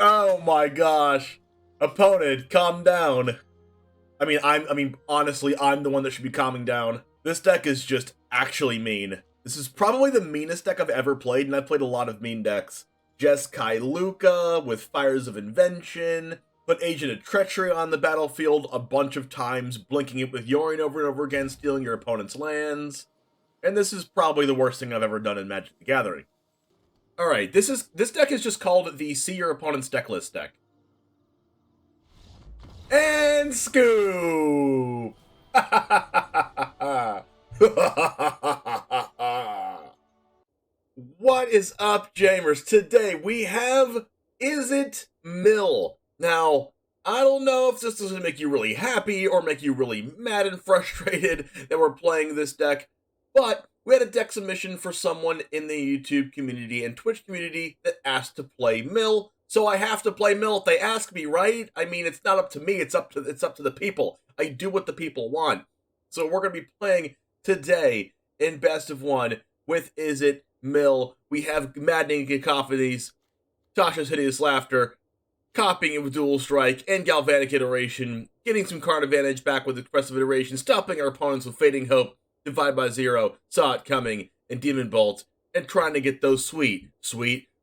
Oh my gosh. Opponent, calm down. Honestly, I'm the one that should be calming down. This deck is just actually mean. This is probably the meanest deck I've ever played, and I've played a lot of mean decks. Jeskai Luca with Fires of Invention, put Agent of Treachery on the battlefield a bunch of times, blinking it with Yorion over and over again, stealing your opponent's lands. And this is probably the worst thing I've ever done in Magic the Gathering. Alright, this deck is just called the See Your Opponent's Deck List deck. And scoop! What is up, Jamers? Today we have IZZET Mill. Now, I don't know if this is going to make you really happy or make you really mad and frustrated that we're playing this deck, but we had a deck submission for someone in the YouTube community and Twitch community that asked to play Mill, so I have to play Mill if they ask me, right? I mean, it's not up to me, it's up to the people. I do what the people want. So we're going to be playing today in Best of One with IZZET Mill. We have Maddening Cacophonies, Tasha's Hideous Laughter, copying it with Dual Strike, and Galvanic Iteration, getting some card advantage back with Expressive Iteration, stopping our opponents with Fading Hope, Divide by Zero, Saw It Coming, and Demon Bolt, and trying to get those sweet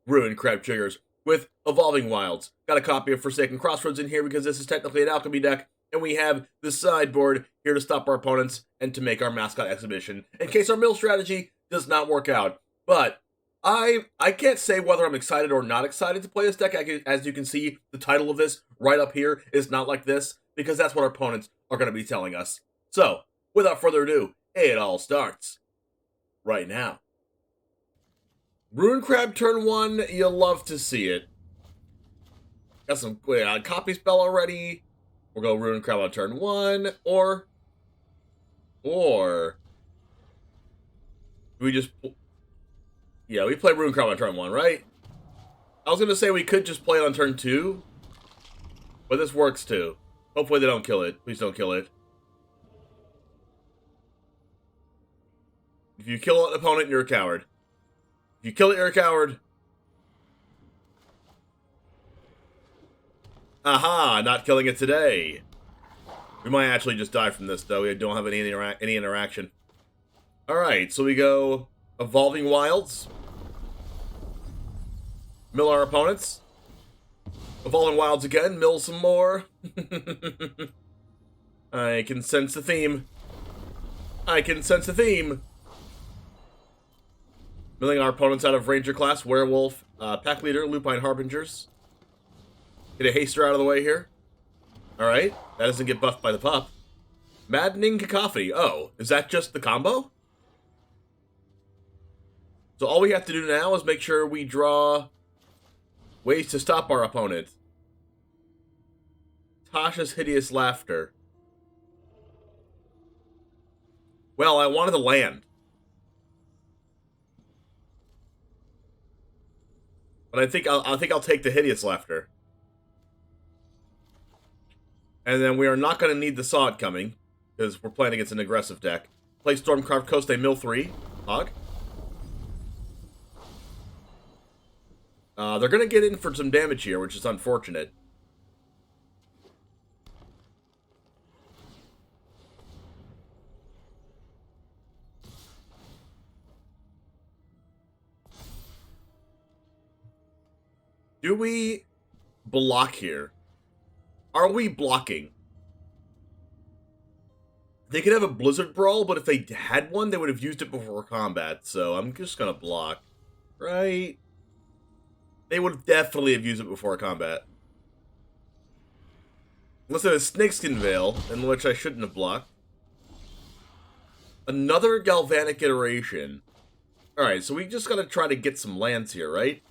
Ruin Crab triggers with Evolving Wilds. Got a copy of Forsaken Crossroads in here because this is technically an Alchemy deck, and we have the Sideboard here to stop our opponents and to make our Mascot Exhibition, in case our Mill strategy does not work out. But I can't say whether I'm excited or not excited to play this deck. As you can see, the title of this right up here is not like this, because that's what our opponents are going to be telling us. So, without further ado, it all starts right now. Ruin Crab turn 1, you'll love to see it. Got some copy spell already. We'll go Ruin Crab on turn 1, or we just... Yeah, we play Ruin Crab on turn 1, right? I was going to say we could just play it on turn 2, but this works too. Hopefully they don't kill it. Please don't kill it. If you kill an opponent, you're a coward. If you kill it, you're a coward. Aha, not killing it today. We might actually just die from this, though. We don't have any interaction. Alright, so we go Evolving Wilds. Mill our opponents. Evolving Wilds again, mill some more. I can sense the theme. I can sense the theme. Milling our opponents out of Ranger class, Werewolf, Pack Leader, Lupine Harbingers. Get a Haster out of the way here. Alright, that doesn't get buffed by the pup. Maddening Cacophony. Oh, is that just the combo? So all we have to do now is make sure we draw ways to stop our opponent. Tasha's Hideous Laughter. Well, I wanted the land. But I think I'll take the Hideous Laughter. And then we are not going to need the Saw It Coming, because we're playing against an aggressive deck. Play Stormcarved Coast, they mill 3. Hog. They're going to get in for some damage here, which is unfortunate. Do we block here? Are we blocking? They could have a Blizzard Brawl, but if they had one, they would have used it before combat, so I'm just gonna block. Right? They would definitely have used it before combat. Unless it was Snakeskin Veil, in which I shouldn't have blocked. Another Galvanic Iteration. Alright, so we just gotta try to get some lands here, right?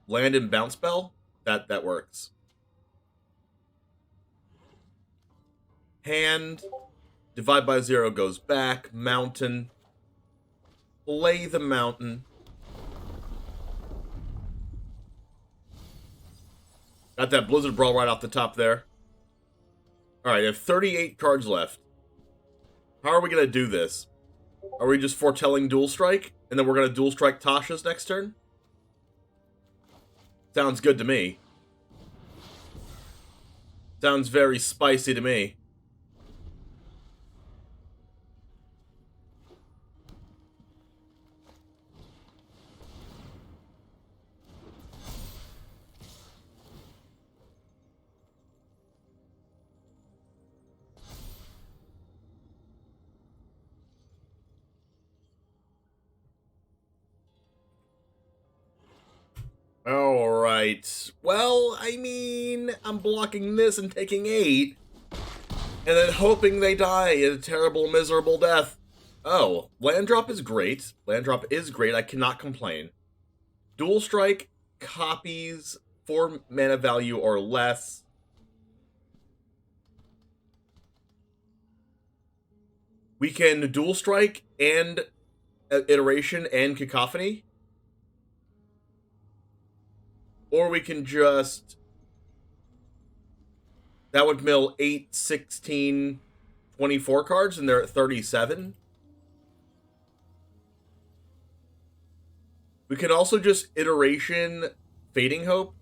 Land and Bounce Spell? That works. Hand. Divide by Zero goes back. Mountain. Play the mountain. Got that Blizzard Brawl right off the top there. Alright, I have 38 cards left. How are we going to do this? Are we just foretelling Dual Strike? And then we're going to Dual Strike Tasha's next turn? Sounds good to me. Sounds very spicy to me. Alright. Well, I mean, I'm blocking this and taking 8. And then hoping they die a terrible, miserable death. Oh, land drop is great. Land drop is great. I cannot complain. Dual strike, copies, 4 mana value or less. We can dual strike and iteration and cacophony. Or we can just... That would mill 8, 16, 24 cards, and they're at 37. We can also just iteration Fading Hope.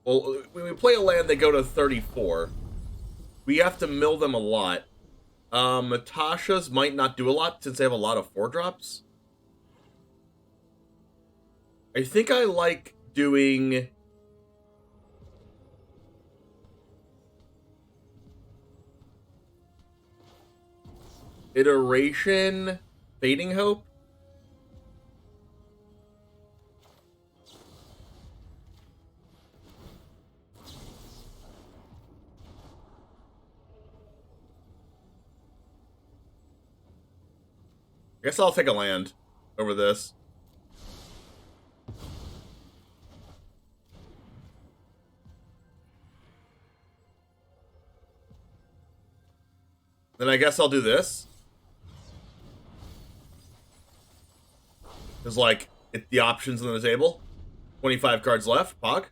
Well, when we play a land, they go to 34. We have to mill them a lot. Tasha's might not do a lot since they have a lot of 4-drops. I think I like doing... Iteration, Fading Hope. I guess I'll take a land over this. Then I guess I'll do this. There's like the options on the table. 25 cards left. Pog.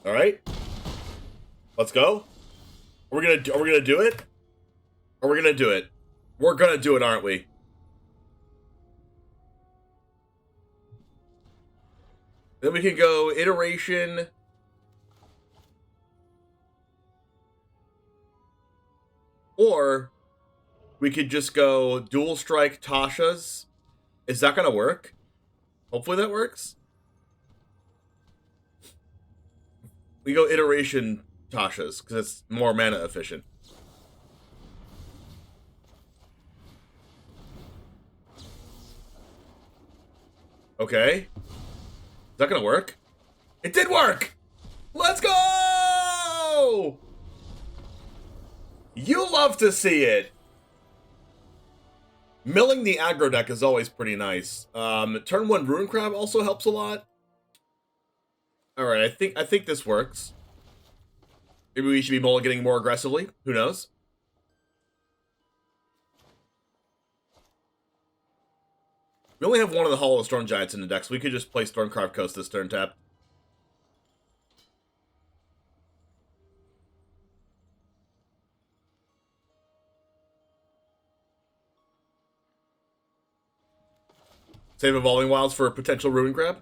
All right. Let's go. Are we gonna do it? Are we gonna do it? We're gonna do it, aren't we? Then we can go iteration. Or we could just go dual strike Tasha's. Is that gonna work? Hopefully that works. We go iteration Tasha's because it's more mana efficient. Okay. Is that gonna work? It did work! Let's go! You love to see it! Milling the aggro deck is always pretty nice. Turn 1 Ruin Crab also helps a lot. Alright, I think this works. Maybe we should be mulliganing more aggressively. Who knows? We only have one of the Hollow Storm Giants in the deck, so we could just play Stormcarved Coast this turn tap. Save Evolving Wilds for a potential Ruin Crab.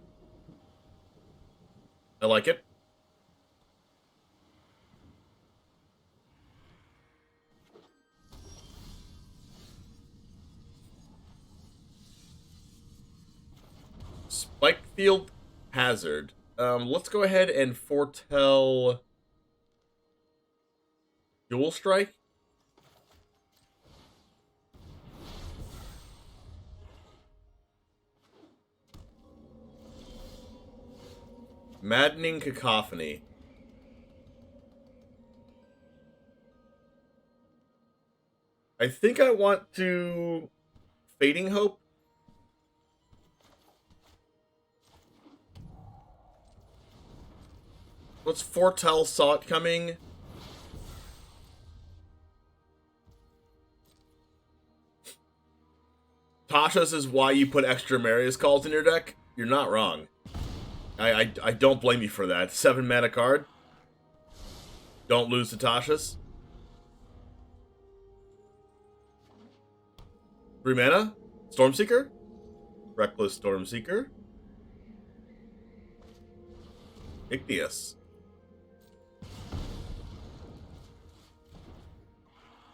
I like it. Spikefield Hazard. Let's go ahead and foretell Dual Strike. Maddening Cacophony. I think I want to Fading Hope. Let's foretell Saw It Coming. Tasha's is why you put extra Marius Calls in your deck? You're not wrong. I don't blame you for that. 7 mana card. Don't lose to Tasha's. 3 mana? Stormseeker? Reckless Stormseeker. Hideous.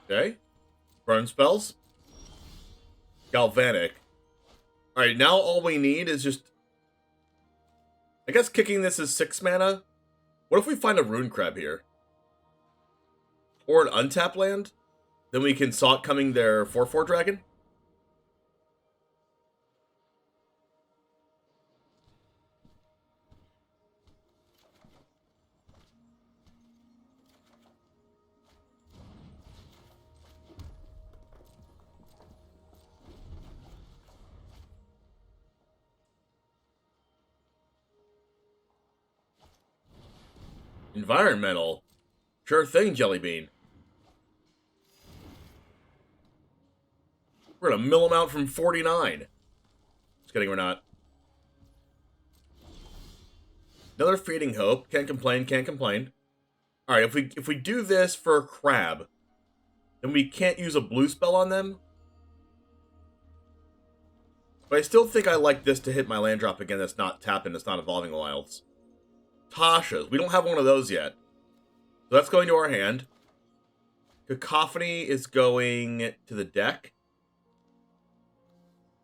Okay. Burn spells. Galvanic. Alright, now all we need is just... I guess kicking this is 6 mana. What if we find a Rune Crab here? Or an untap land? Then we can Salt Coming their 4/4 dragon? Environmental. Sure thing, Jellybean. We're gonna mill him out from 49. Just kidding, we're not. Another Feeding Hope. Can't complain, can't complain. Alright, if we do this for a crab, then we can't use a blue spell on them. But I still think I like this to hit my land drop again that's not tapping, that's not Evolving Wilds. Tasha's. We don't have one of those yet. So that's going to our hand. Cacophony is going to the deck.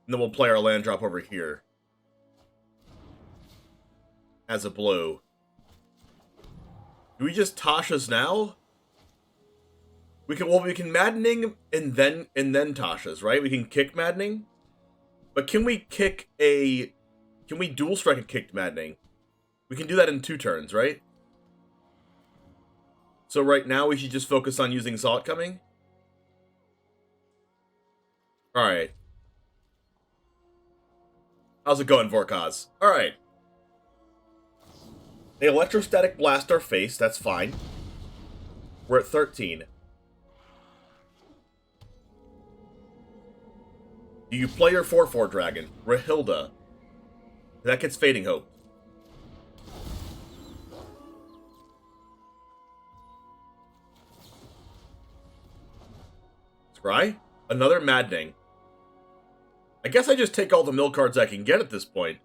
And then we'll play our land drop over here. As a blue. Do we just Tasha's now? We can Maddening and then Tasha's, right? We can kick Maddening. But can we dual strike a kicked Maddening? We can do that in 2 turns, right? So right now we should just focus on using Salt Coming. Alright. How's it going, Vorkaz? Alright. They Electrostatic Blast our face, that's fine. We're at 13. Do you play your 4/4 dragon? Rahilda. That gets Fading Hope. Scry? Another Maddening. I guess I just take all the mill cards I can get at this point.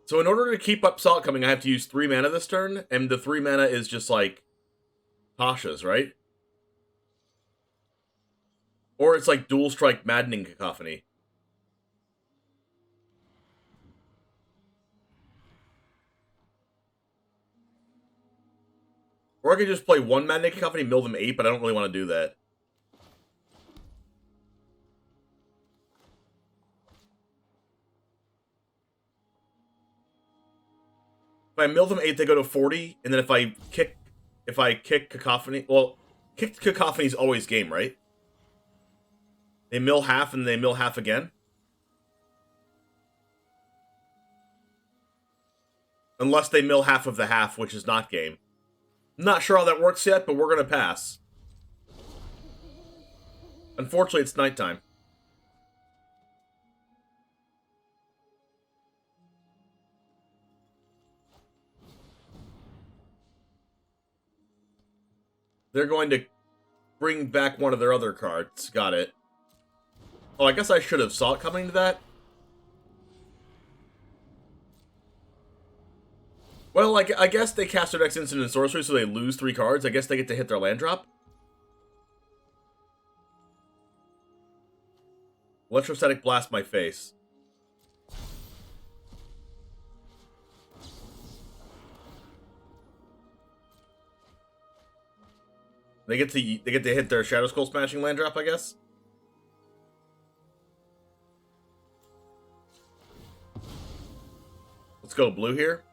So in order to keep up Salt Coming, I have to use 3 mana this turn, and the 3 mana is just like Tasha's, right? Or it's like Dual Strike Maddening Cacophony. Or I could just play 1 Maddening Cacophony, mill them 8, but I don't really want to do that. If I mill them 8, they go to 40, and then if I kick Cacophony, well, kicked Cacophony is always game, right? They mill half and they mill half again. Unless they mill half of the half, which is not game. I'm not sure how that works yet, but we're gonna pass. Unfortunately, it's nighttime. They're going to bring back one of their other cards. Got it. Oh, I guess I should have saw it coming to that. Well, I guess they cast their next instant and sorcery, so they lose 3 cards. I guess they get to hit their land drop. Electrostatic Blast my face. They get to hit their Shadow Skull Smashing land drop, I guess. Let's go blue here.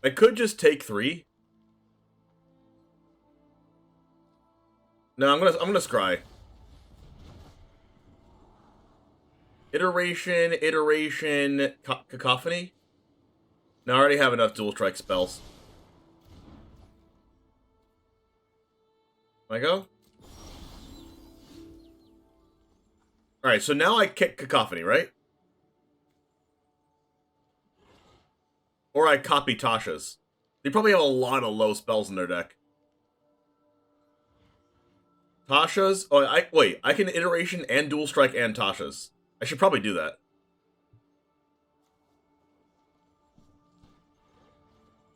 I could just take 3. No, I'm gonna scry. Iteration, Cacophony? No, I already have enough dual strike spells. I go? Alright, so now I kick Cacophony, right? Or I copy Tasha's. They probably have a lot of low spells in their deck. Tasha's? Oh, wait, I can Iteration and Dual Strike and Tasha's. I should probably do that.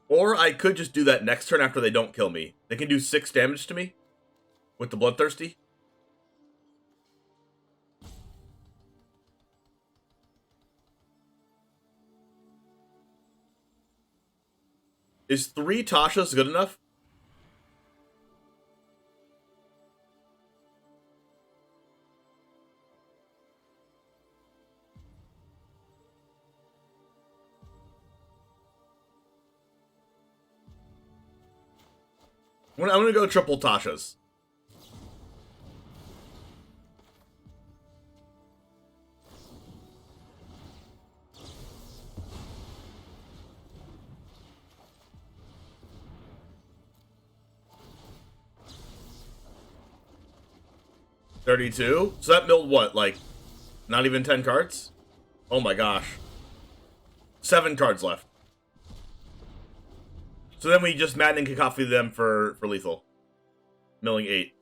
Or I could just do that next turn after they don't kill me. They can do 6 damage to me with the Bloodthirsty. Is 3 Tasha's good enough? I'm gonna go triple Tasha's. $32? So that milled what, like, not even 10 cards? Oh my gosh. 7 cards left. So then we just Maddening Cacophony them for lethal. Milling 8.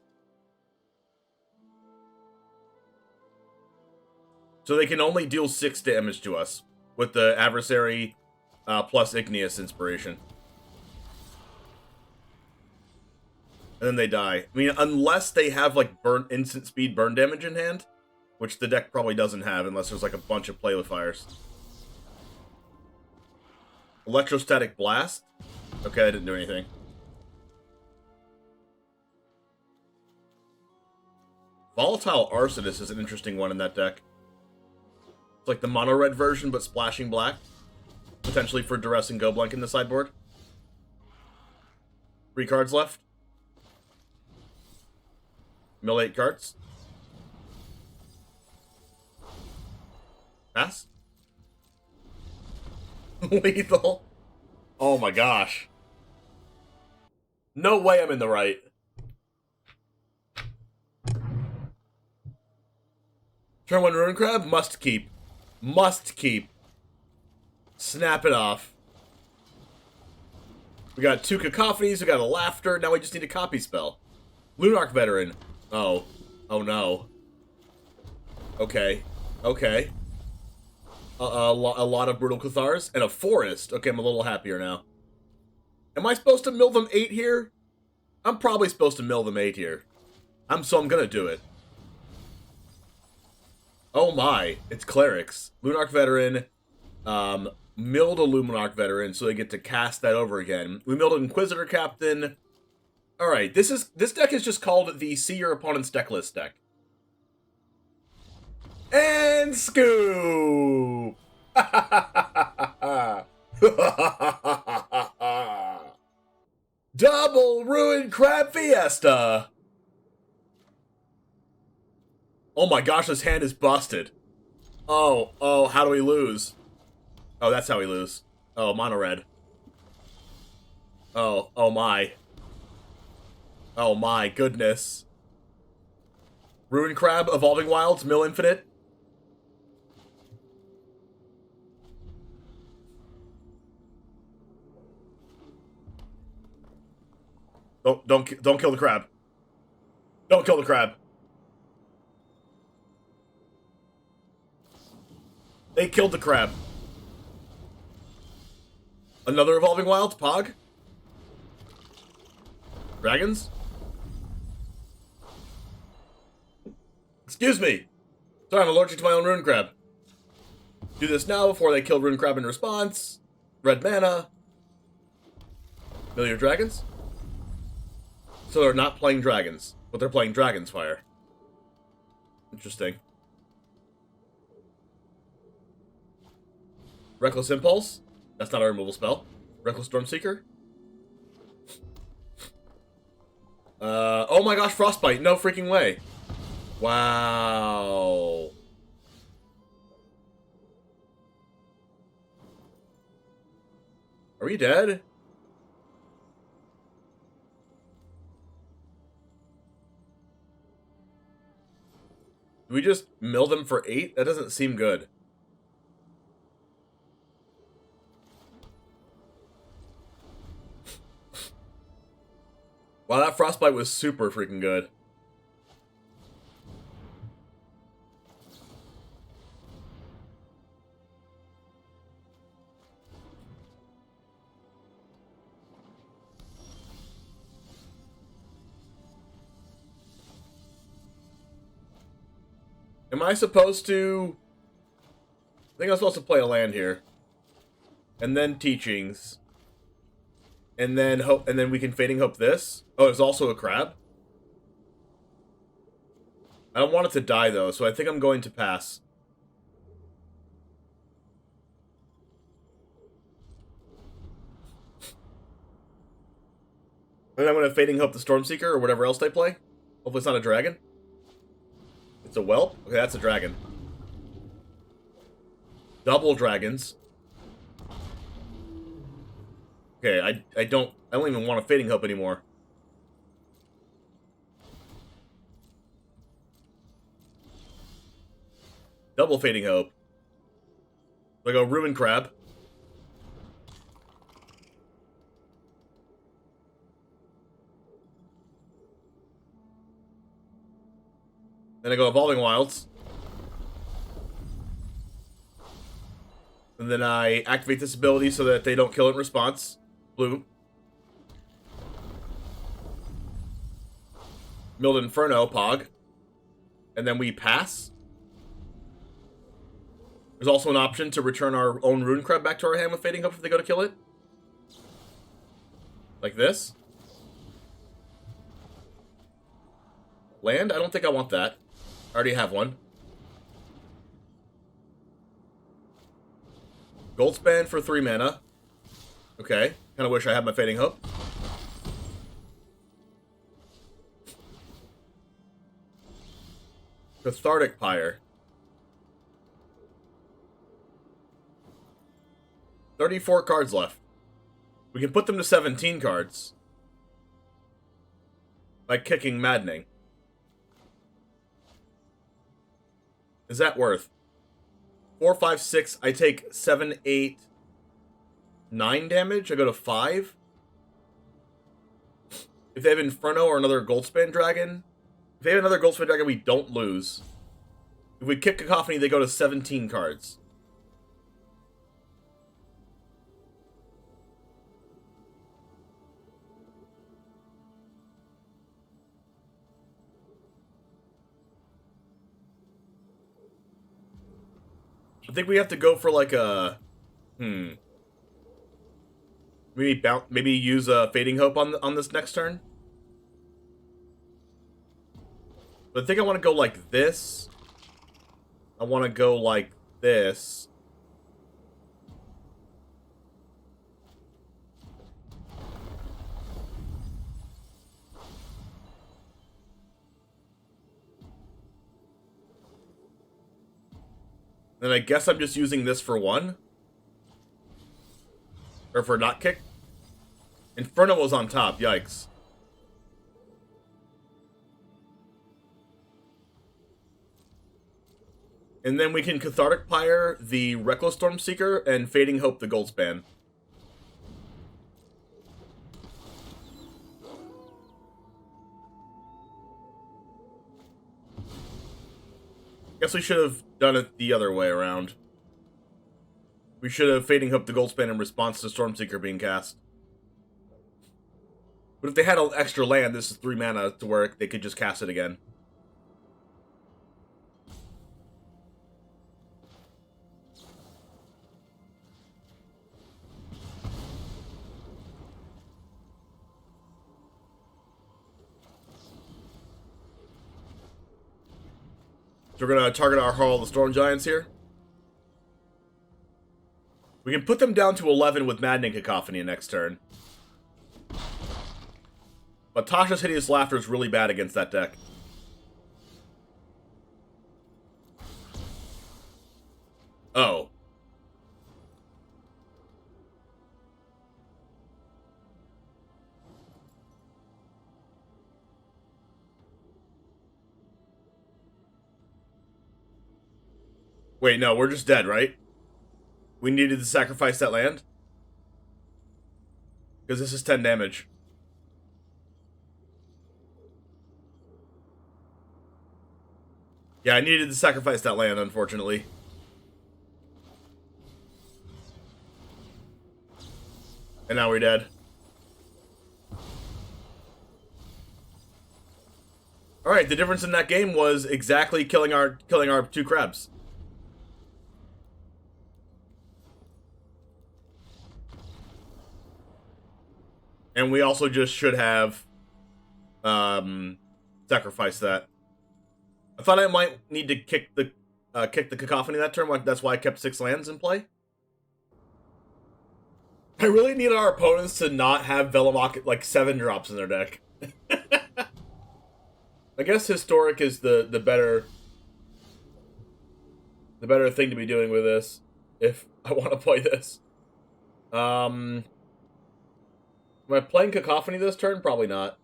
So they can only deal 6 damage to us with the Adversary plus Igneous Inspiration. And then they die. I mean, unless they have, like, instant speed burn damage in hand, which the deck probably doesn't have unless there's, like, a bunch of Play-with-Fires. Electrostatic Blast? Okay, I didn't do anything. Volatile Arsonist is an interesting one in that deck. It's like the mono-red version, but splashing black. Potentially for Duress and Goblink in the sideboard. 3 cards left. Mill 8 cards. Pass. Lethal. Oh my gosh. No way I'm in the right. Turn 1 Ruin Crab? Must keep. Must keep. Snap it off. We got 2 Cacophonies, we got a Laughter, now we just need a copy spell. Lunarch Veteran. Oh. Oh no. Okay. Okay. A lot of Brutal Cathars, and a Forest. Okay, I'm a little happier now. Am I supposed to mill them 8 here? I'm probably supposed to mill them 8 here. So I'm gonna do it. Oh my, it's Clerics. Lunarch Veteran, milled a Lunarch Veteran, so they get to cast that over again. We milled an Inquisitor Captain. Alright, this deck is just called the See Your Opponent's Decklist deck. And scoop! Double Ruin Crab Fiesta! Oh my gosh, this hand is busted. Oh, how do we lose? Oh, that's how we lose. Oh, mono red. Oh my. Oh my goodness. Ruin Crab, Evolving Wilds, Mill Infinite. Don't kill the crab. Don't kill the crab. They killed the crab. Another Evolving Wilds, Pog. Dragons? Excuse me. Sorry, I'm allergic to my own Ruin Crab. Do this now before they kill Ruin Crab in response. Red mana. Mill your dragons. So they're not playing dragons, but they're playing Dragon's Fire. Interesting. Reckless Impulse. That's not a removal spell. Reckless Stormseeker? Oh my gosh, Frostbite. No freaking way. Wow. Are we dead? Do we just mill them for 8? That doesn't seem good. Wow, that Frostbite was super freaking good. Am I supposed to... I think I'm supposed to play a land here. And then Teachings. And then hope, and then we can Fading Hope this. Oh, it's also a crab? I don't want it to die, though, so I think I'm going to pass. And I'm going to Fading Hope the Stormseeker or whatever else they play. Hopefully it's not a dragon. It's a whelp? Okay, that's a dragon. Double dragons. Okay, I don't even want a Fading Hope anymore. Double Fading Hope. So I go Ruin Crab. Then I go Evolving Wilds. And then I activate this ability so that they don't kill it in response. Blue. Milled Inferno, Pog. And then we pass. There's also an option to return our own Rune Crab back to our hand with Fading Hope if they go to kill it. Like this. Land? I don't think I want that. I already have one. Goldspan for 3 mana. Okay. Kind of wish I had my Fading Hope. Cathartic Pyre. 34 cards left. We can put them to 17 cards. By kicking Maddening. Is that worth? 4, 5, 6. I take 7, 8, 9 damage. I go to 5. If they have Inferno or another Goldspan Dragon. If they have another Goldspan Dragon, we don't lose. If we kick Cacophony, they go to 17 cards. I think we have to go for like a... Maybe use a Fading Hope on this next turn. But I think I want to go like this. I want to go like this. Then I guess I'm just using this for 1. Or for not kick. Inferno was on top, yikes. And then we can Cathartic Pyre the Reckless Stormseeker and Fading Hope the Goldspan. Guess we should have done it the other way around. We should have Fading Hope the Goldspan in response to Stormseeker being cast. But if they had an extra land, this is 3 mana to where they could just cast it again. So we're going to target our Hall of the Storm Giants here. We can put them down to 11 with Maddening Cacophony next turn. But Tasha's Hideous Laughter is really bad against that deck. Oh. Wait, no, we're just dead, right? We needed to sacrifice that land? Because this is 10 damage. Yeah, I needed to sacrifice that land, unfortunately. And now we're dead. Alright, the difference in that game was exactly killing our 2 crabs. And we also just should have sacrificed that. I thought I might need to kick the Cacophony that turn. That's why I kept 6 lands in play. I really need our opponents to not have Velomach like 7 drops in their deck. I guess Historic is the better thing to be doing with this if I want to play this. Am I playing Cacophony this turn? Probably not.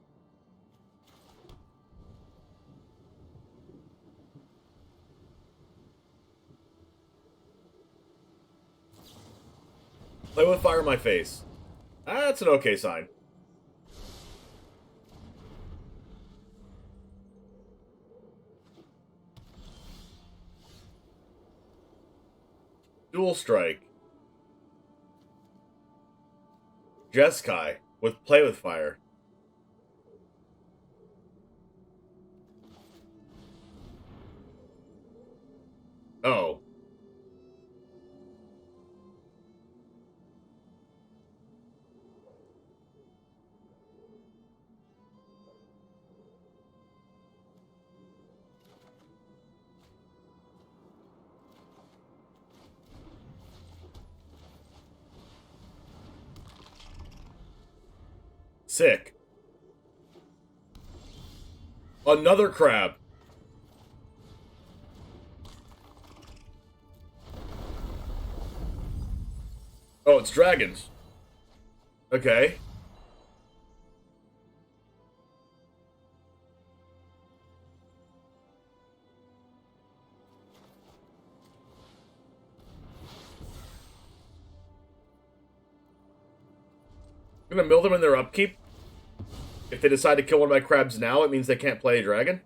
Play with fire in my face. That's an okay sign. Dual Strike. Jeskai with Play with Fire. Oh. Sick. Another crab. Oh, it's dragons. Okay. I'm gonna mill them in their upkeep. If they decide to kill one of my crabs now, it means they can't play a dragon.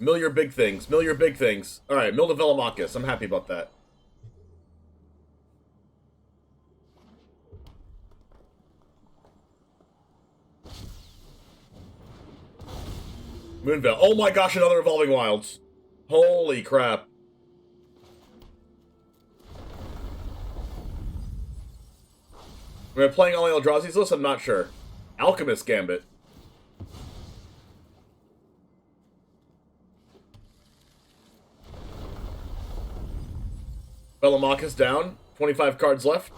Mill your big things. Mill your big things. Alright, mill the Velomachus. I'm happy about that. Moonveil. Oh my gosh, another Evolving Wilds. Holy crap. Am I playing all Eldrazi's list? I'm not sure. Alchemist Gambit. Velomachus down. 25 cards left.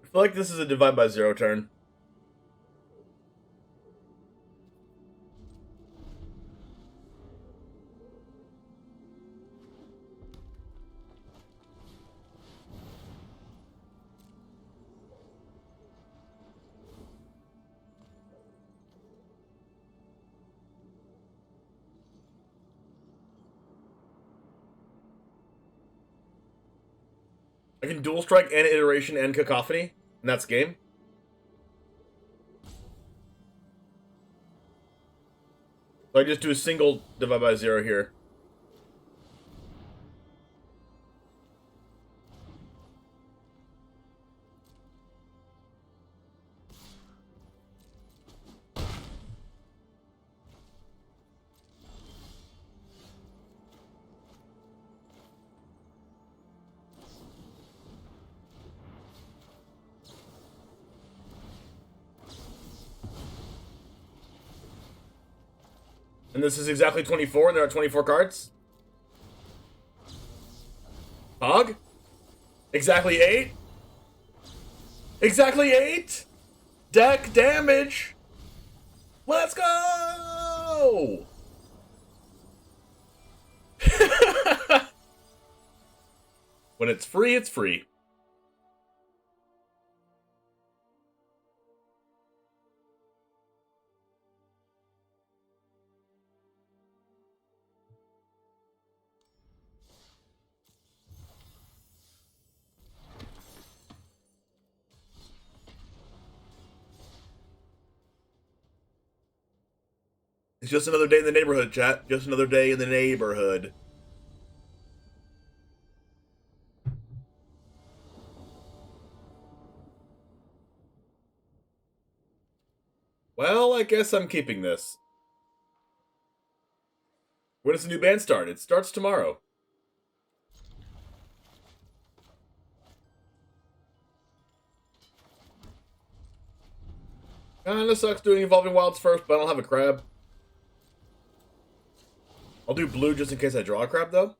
I feel like this is a Divide by Zero turn. I can dual strike and iteration and cacophony, and that's game. So I just do a single Divide by Zero here. And this is exactly 24, and there are 24 cards? Hog? Exactly 8? Exactly 8? Deck damage! Let's go! When it's free, it's free. It's just another day in the neighborhood, chat. Just another day in the neighborhood. Well, I guess I'm keeping this. When does the new band start? It starts tomorrow. Kinda sucks doing Evolving Wilds first, but I don't have a crab. I'll do blue just in case I draw a crab, though.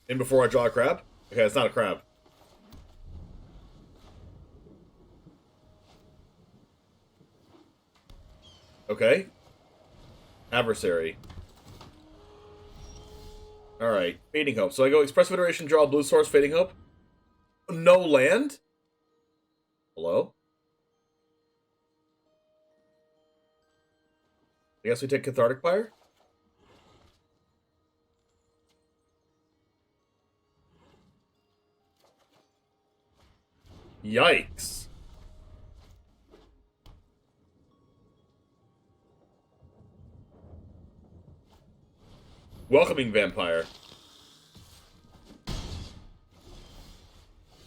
And before I draw a crab? Okay, it's not a crab. Okay. Adversary. Alright, Fading Hope. So I go Expressive Iteration, draw blue source, Fading Hope. No land? Hello? I guess we take Cathartic Pyre? Yikes. Welcoming Vampire.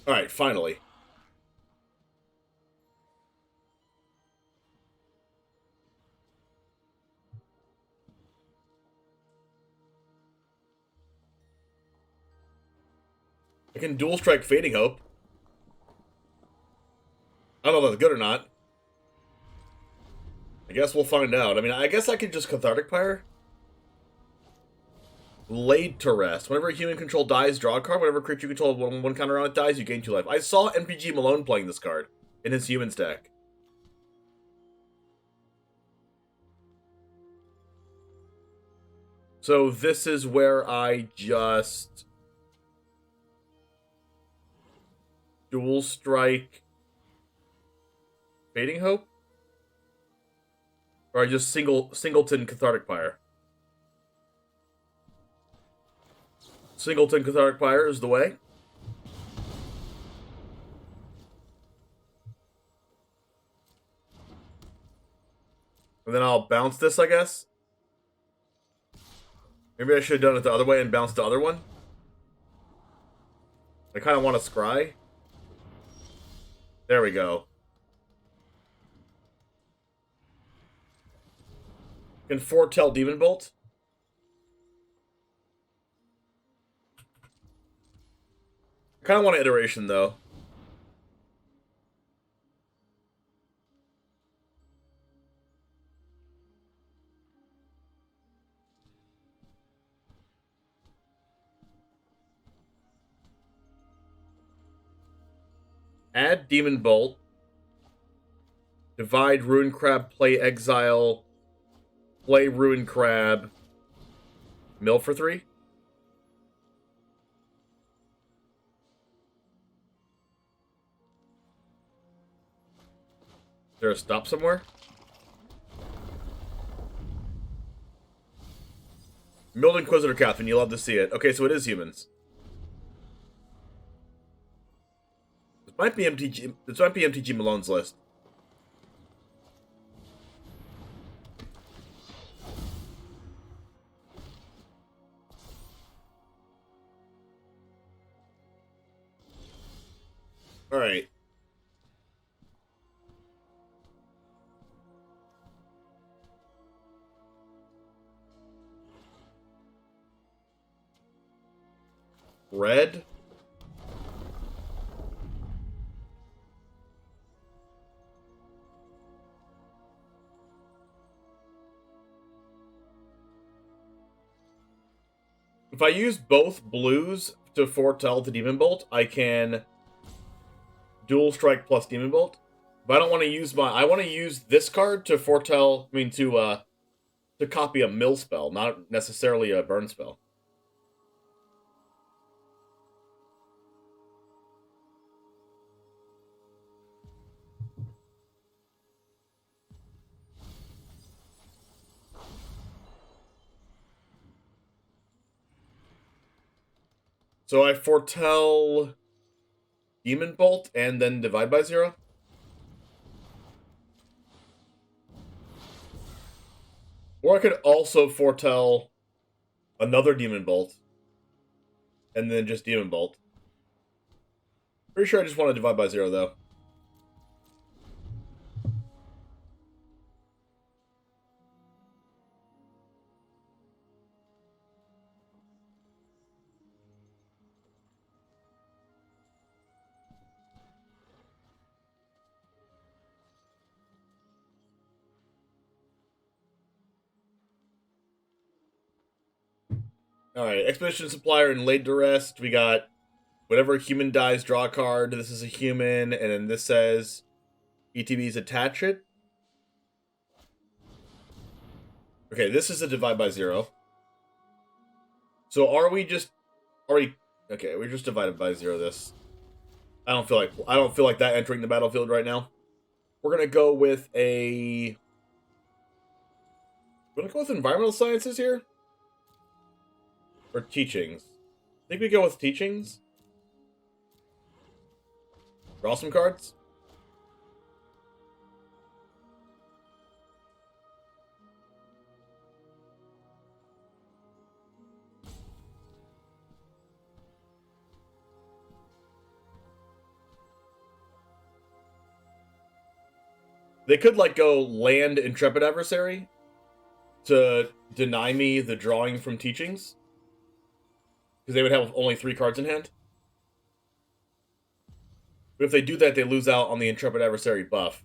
Alright, finally. I can dual strike Fading Hope. I don't know if that's good or not. I guess we'll find out. I mean, I guess I could just Cathartic Pyre. Laid to Rest. Whenever a human control dies, draw a card. Whenever a creature you control one counter on it dies, you gain 2 life. I saw MTG Malone playing this card in his humans deck. So this is where I just dual strike Fading Hope? Or I just singleton Cathartic Pyre? Singleton Cathartic Pyre is the way. And then I'll bounce this, I guess. Maybe I should have done it the other way and bounced the other one. I kind of want to scry. There we go. Can foretell Demon Bolt. I kind of want an iteration, though. Add Demon Bolt. Divide Ruin Crab, play Exile. Play Ruin Crab. Mill for 3? Is there a stop somewhere? Milled Inquisitor Captain, you love to see it. Okay, so it is humans. This might be MTG Malone's list. Alright. Red. If I use both blues to foretell the Demon Bolt, I can dual strike plus Demon Bolt. But I don't want to use I want to use this card to foretell, to copy a mill spell, not necessarily a burn spell. So I foretell Demon Bolt and then divide by 0. Or I could also foretell another Demon Bolt and then just Demon Bolt. Pretty sure I just want to divide by 0 though. Alright, Expedition Supplier and Laid to Rest. We got whenever a human dies, draw a card. This is a human, and then this says ETBs attach it. Okay, this is a divide by 0. So we're just divided by 0 this. I don't feel like that entering the battlefield right now. We're gonna go with environmental sciences here? Or teachings? I think we go with teachings. Draw some cards. They could, like, go land Intrepid Adversary to deny me the drawing from teachings. Because they would have only 3 cards in hand. But if they do that, they lose out on the Intrepid Adversary buff.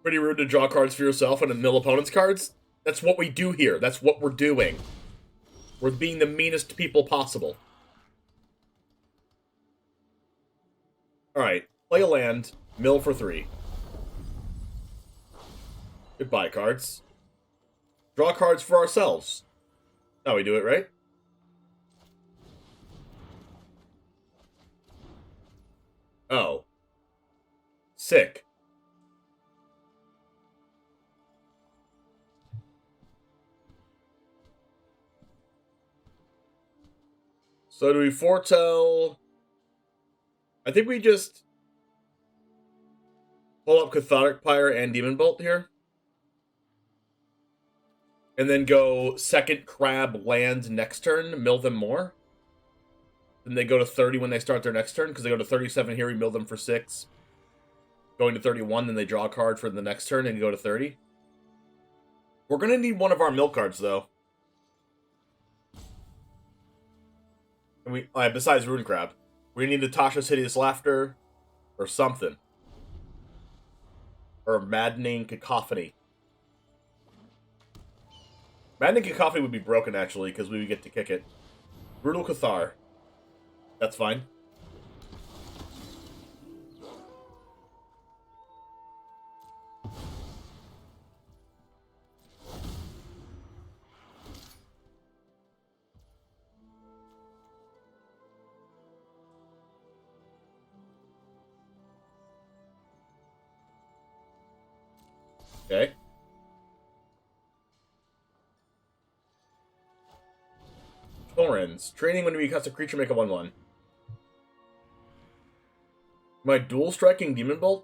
Pretty rude to draw cards for yourself and to mill opponent's cards. That's what we do here. That's what we're doing. We're being the meanest people possible. Alright, play a land, mill for 3. Goodbye, cards. Draw cards for ourselves. How we do it, right? Oh. Sick. So do we foretell... I think we just pull up Cathartic Pyre and Demon Bolt here. And then go second crab land next turn, mill them more. Then they go to 30 when they start their next turn, because they go to 37 here, we mill them for 6. Going to 31, then they draw a card for the next turn and go to 30. We're going to need one of our mill cards, though. And besides Rune Crab. We need a Tasha's Hideous Laughter, or something. Or Maddening Cacophony. Maddening Cacophony would be broken, actually, because we would get to kick it. Brutal Cathar. That's fine. Okay. Torrens. Training when we cast a creature, make a 1/1. Am I dual striking Demon Bolt?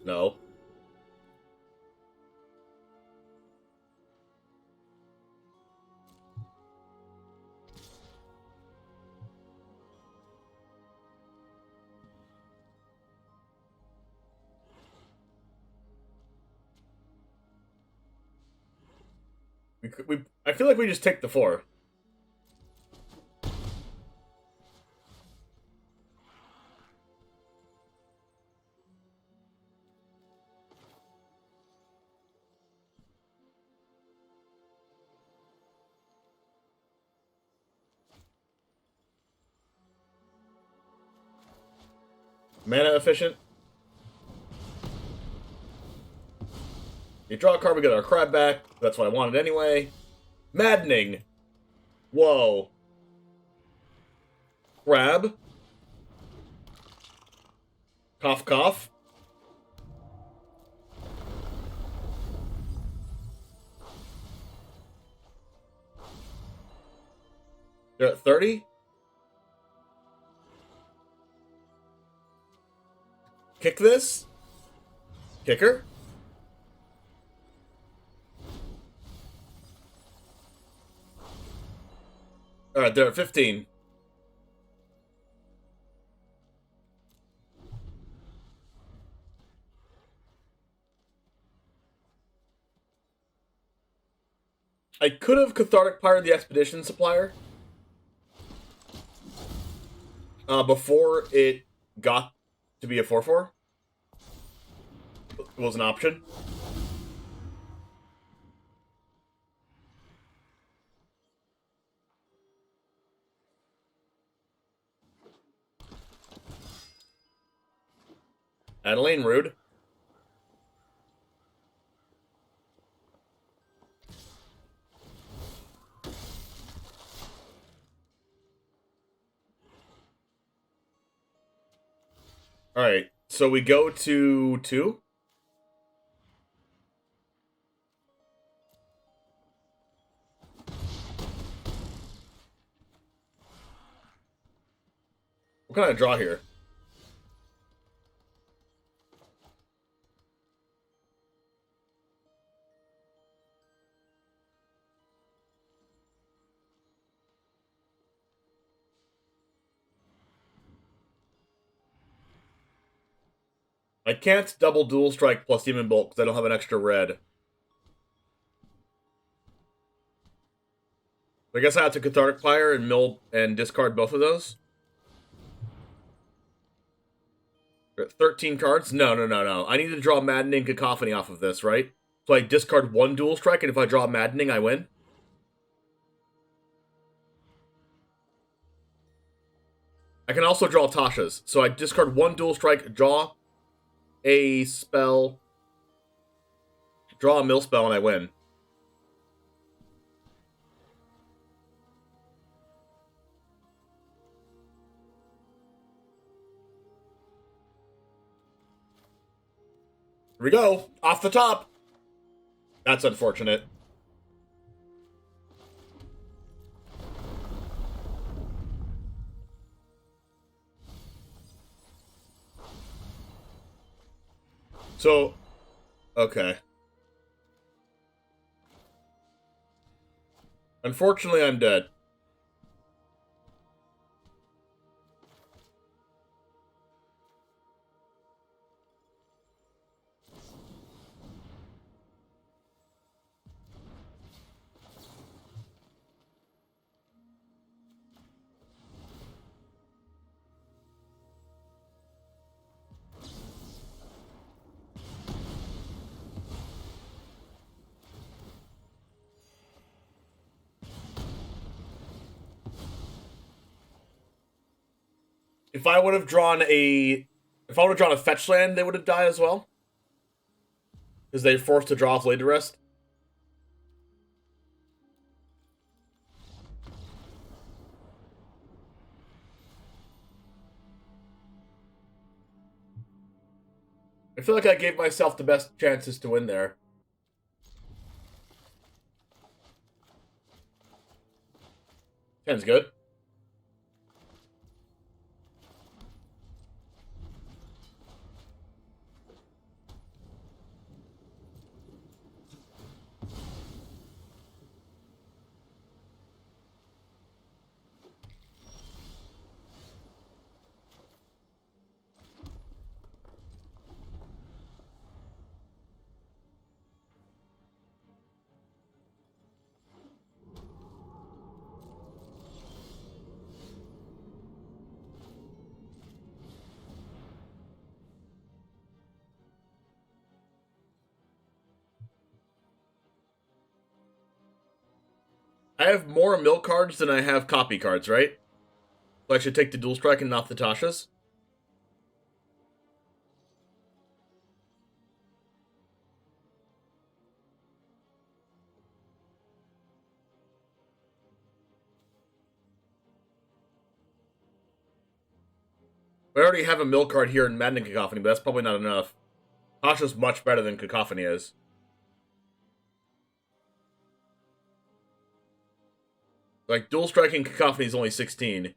No. I feel like we just take the 4. Mana efficient. You draw a card, we get our crab back. That's what I wanted anyway. Maddening. Whoa. Crab. Cough, cough. You're at 30? Kick this? Kicker? Alright, they're at 15. I could have Cathartic Pyre the Expedition Supplier. Before it got to be a 4/4. It was an option. Adelaine, rude. Alright, so we go to 2. What can I draw here? I can't double dual strike plus Demon Bolt because I don't have an extra red. I guess I have to Cathartic Pyre and mill and discard both of those. 13 cards? No. I need to draw Maddening Cacophony off of this, right? So I discard 1 dual strike, and if I draw Maddening, I win. I can also draw Tasha's. So I discard 1 dual strike, draw a spell, draw a mill spell, and I win. Here we go, off the top. That's unfortunate. So, okay. Unfortunately, I'm dead. If I would have drawn a fetch land, they would have died as well. Because they're forced to draw off Laid to Rest. I feel like I gave myself the best chances to win there. Ten's good. I have more mill cards than I have copy cards, right? So I should take the dual strike and not the Tasha's. We already have a mill card here in Maddening Cacophony, but that's probably not enough. Tasha's much better than Cacophony is. Like, dual striking Cacophony is only 16.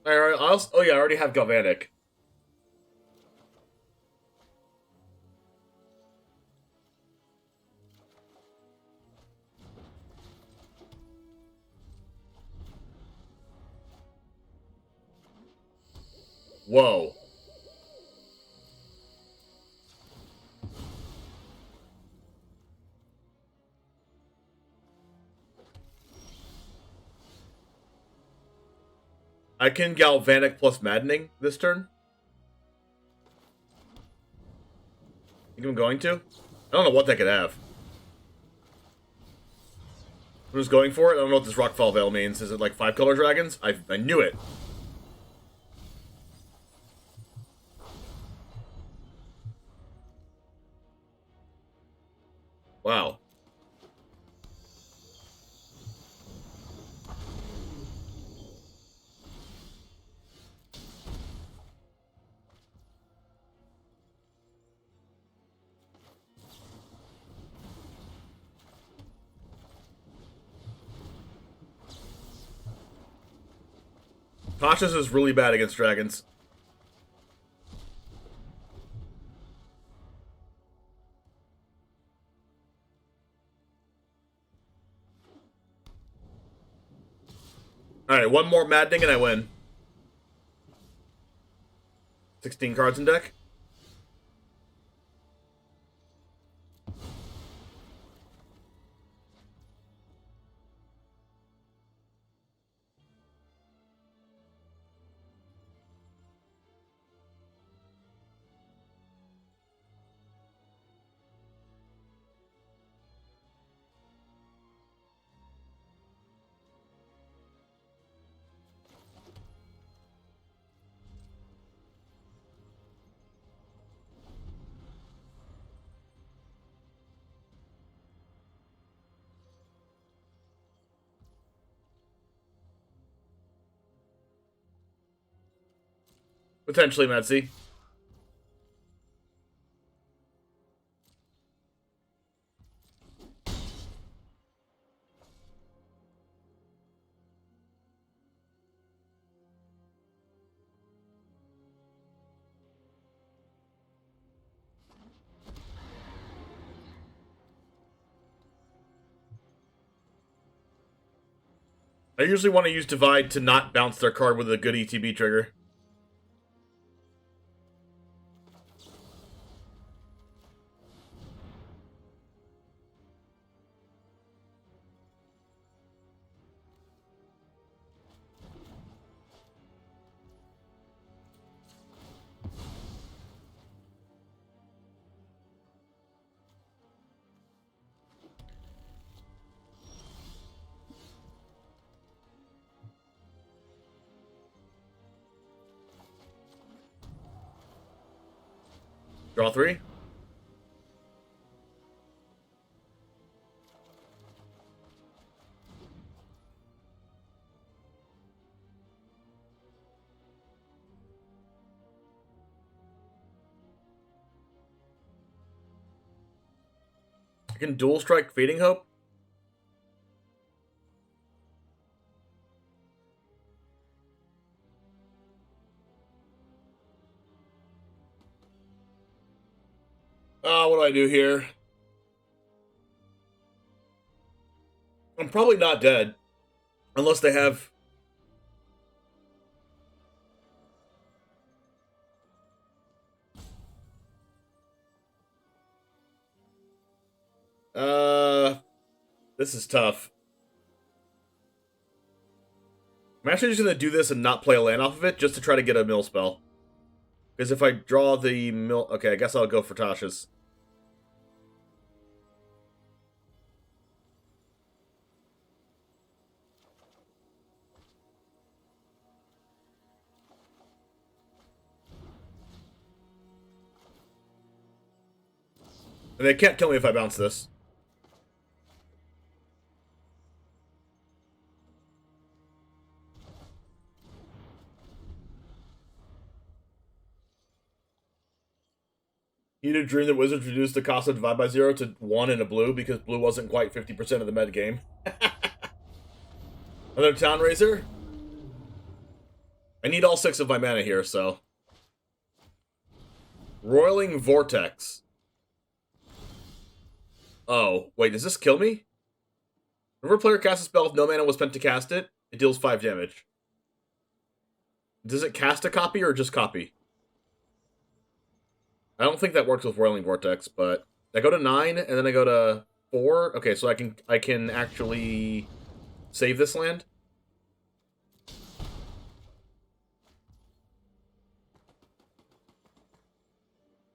Oh yeah, I already have Galvanic. Whoa. I can Galvanic plus Maddening this turn. Think I'm going to? I don't know what that could have. I'm just going for it. I don't know what this Rockfall Veil means. Is it like 5-color dragons? I knew it. Wow. Tasha's is really bad against dragons. Alright, one more Maddening and I win. 16 cards in deck. Potentially, Metzi. I usually want to use Divide to not bounce their card with a good ETB trigger. Draw 3. I can dual strike Fading Hope. What do I do here? I'm probably not dead. Unless they have... This is tough. I'm actually just going to do this and not play a land off of it, just to try to get a mill spell. Because if I draw the mill... Okay, I guess I'll go for Tasha's. And they can't kill me if I bounce this. You did dream that Wizards reduced the cost of Divide by Zero to 1 in a blue because blue wasn't quite 50% of the meta game. Another Town Raiser. I need all 6 of my mana here, so. Roiling Vortex. Oh, wait, does this kill me? Whenever a player casts a spell if no mana was spent to cast it, it deals 5 damage. Does it cast a copy or just copy? I don't think that works with Roiling Vortex, but I go to 9 and then I go to 4. Okay, so I can actually save this land.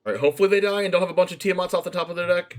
Alright, hopefully they die and don't have a bunch of Tiamats off the top of their deck.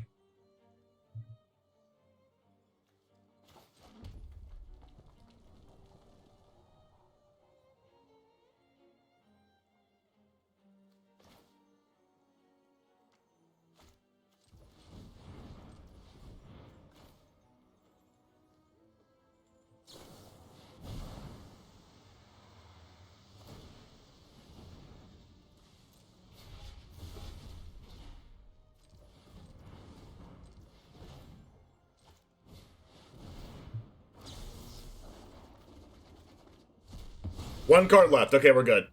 One card left. Okay, we're good.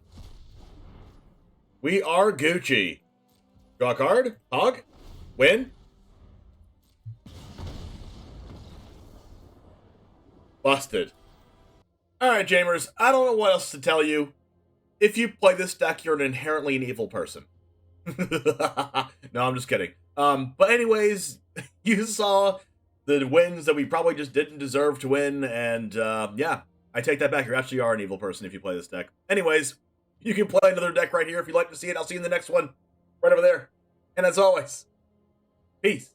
We are Gucci. Draw a card. Hog. Win. Busted. Alright, Jamers. I don't know what else to tell you. If you play this deck, you're inherently an evil person. No, I'm just kidding. But anyways, you saw the wins that we probably just didn't deserve to win, and yeah. I take that back. You actually are an evil person if you play this deck. Anyways, you can play another deck right here if you'd like to see it. I'll see you in the next one right over there. And as always, peace.